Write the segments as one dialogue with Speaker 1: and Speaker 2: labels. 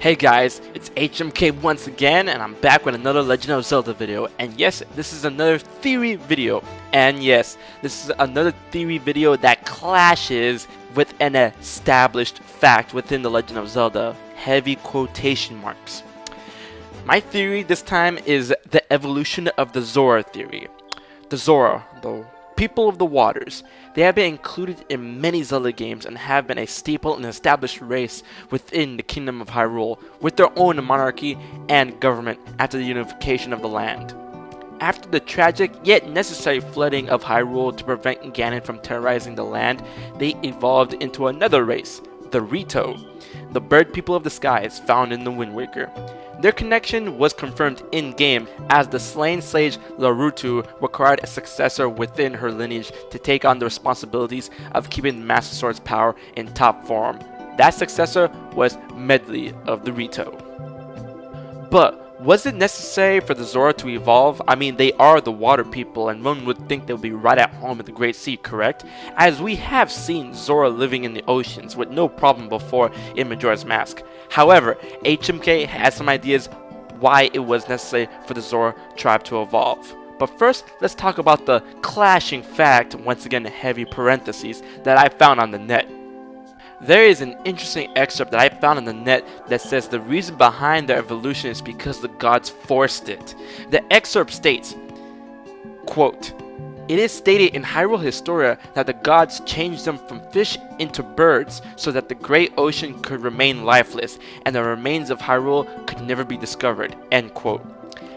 Speaker 1: Hey guys, it's HMK once again, and I'm back with another Legend of Zelda video. And yes, this is another theory video. And yes, this is another theory video that clashes with an established fact within the Legend of Zelda. Heavy quotation marks. My theory this time is the evolution of the Zora Theory. The Zora, the people of the waters, they have been included in many Zelda games and have been a staple and established race within the Kingdom of Hyrule, with their own monarchy and government after the unification of the land. After the tragic yet necessary flooding of Hyrule to prevent Ganon from terrorizing the land, they evolved into another race, the Rito, the bird people of the skies found in the Wind Waker. Their connection was confirmed in-game as the slain sage Zora Rito required a successor within her lineage to take on the responsibilities of keeping the Master Sword's power in top form. That successor was Medley of the Rito. But was it necessary for the Zora to evolve? I mean, they are the water people, and one would think they would be right at home in the Great Sea, correct? As we have seen Zora living in the oceans with no problem before in Majora's Mask. However, HMK has some ideas why it was necessary for the Zora tribe to evolve. But first, let's talk about the clashing fact, once again heavy parentheses, that I found on the net. There is an interesting excerpt that I found on the net that says the reason behind their evolution is because the gods forced it. The excerpt states, quote, "It is stated in Hyrule Historia that the gods changed them from fish into birds so that the great ocean could remain lifeless and the remains of Hyrule could never be discovered." End quote.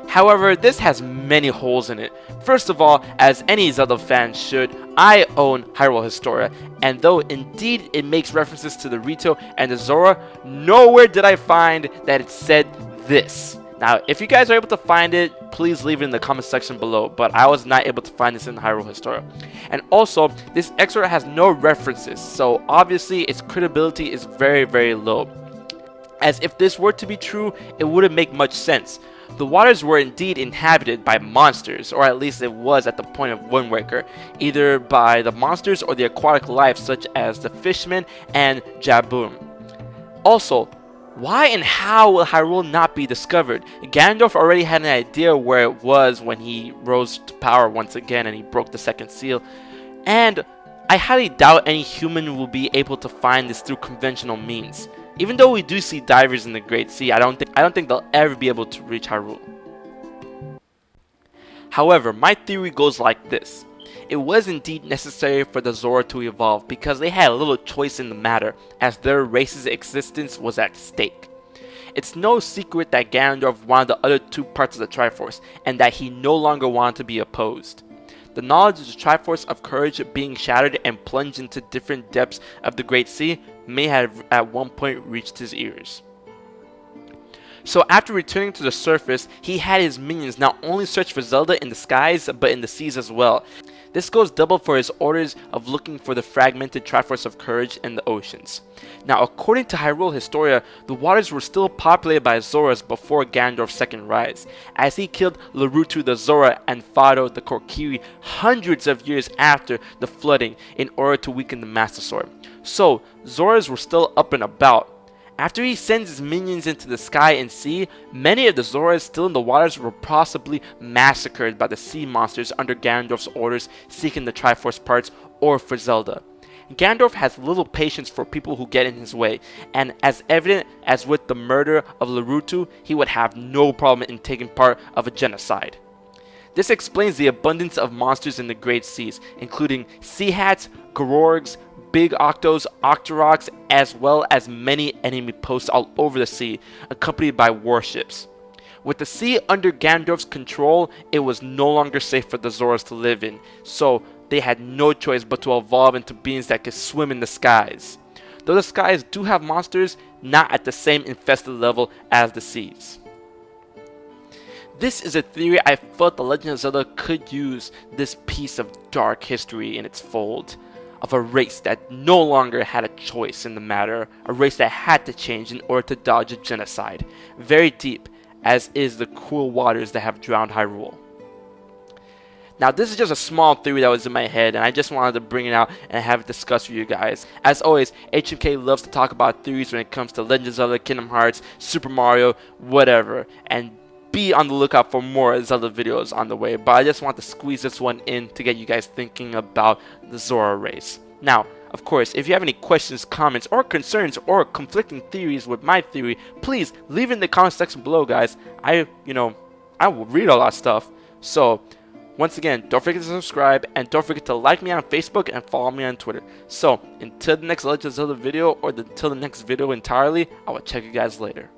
Speaker 1: However, this has many holes in it. First of all, as any Zelda fan should, I own Hyrule Historia, and though indeed it makes references to the Rito and the Zora, nowhere did I find that it said this. Now, if you guys are able to find it, please leave it in the comment section below, but I was not able to find this in Hyrule Historia. And also, this excerpt has no references, so obviously its credibility is very, very low. As if this were to be true, it wouldn't make much sense. The waters were indeed inhabited by monsters, or at least it was at the point of Wind Waker, either by the monsters or the aquatic life such as the fishmen and Jaboom. Also, why and how will Hyrule not be discovered? Ganondorf already had an idea where it was when he rose to power once again and he broke the second seal, and I highly doubt any human will be able to find this through conventional means. Even though we do see divers in the Great Sea, I don't think they'll ever be able to reach Hyrule. However, my theory goes like this. It was indeed necessary for the Zora to evolve because they had little choice in the matter, as their race's existence was at stake. It's no secret that Ganondorf wanted the other two parts of the Triforce, and that he no longer wanted to be opposed. The knowledge of the Triforce of Courage being shattered and plunged into different depths of the Great Sea may have at one point reached his ears. So after returning to the surface, he had his minions not only search for Zelda in the skies, but in the seas as well. This goes double for his orders of looking for the fragmented Triforce of Courage in the oceans. Now, according to Hyrule Historia, the waters were still populated by Zoras before Ganondorf's second rise, as he killed Zora Rito the Zora and Fado the Kokiri hundreds of years after the flooding in order to weaken the Master Sword. So, Zoras were still up and about. After he sends his minions into the sky and sea, many of the Zoras still in the waters were possibly massacred by the sea monsters under Ganondorf's orders seeking the Triforce parts or for Zelda. Ganondorf has little patience for people who get in his way, and as evident as with the murder of Zora Rito, he would have no problem in taking part of a genocide. This explains the abundance of monsters in the Great Seas, including sea hats, Gororgs, big octos, octoroks, as well as many enemy posts all over the sea, accompanied by warships. With the sea under Ganondorf's control, it was no longer safe for the Zoras to live in, so they had no choice but to evolve into beings that could swim in the skies. Though the skies do have monsters, not at the same infested level as the seas. This is a theory I felt the Legend of Zelda could use this piece of dark history in its fold, of a race that no longer had a choice in the matter, a race that had to change in order to dodge a genocide, very deep as is the cruel waters that have drowned Hyrule. Now, this is just a small theory that was in my head, and I just wanted to bring it out and have it discussed with you guys. As always, HMK loves to talk about theories when it comes to Legend of Zelda, Kingdom Hearts, Super Mario, whatever. And be on the lookout for more Zelda videos on the way, but I just want to squeeze this one in to get you guys thinking about the Zora race. Now, of course, if you have any questions, comments, or concerns, or conflicting theories with my theory, please leave it in the comment section below, guys. I will read all that stuff. So, once again, don't forget to subscribe, and don't forget to like me on Facebook and follow me on Twitter. So, until the next Legend of Zelda video, or until the next video entirely, I will check you guys later.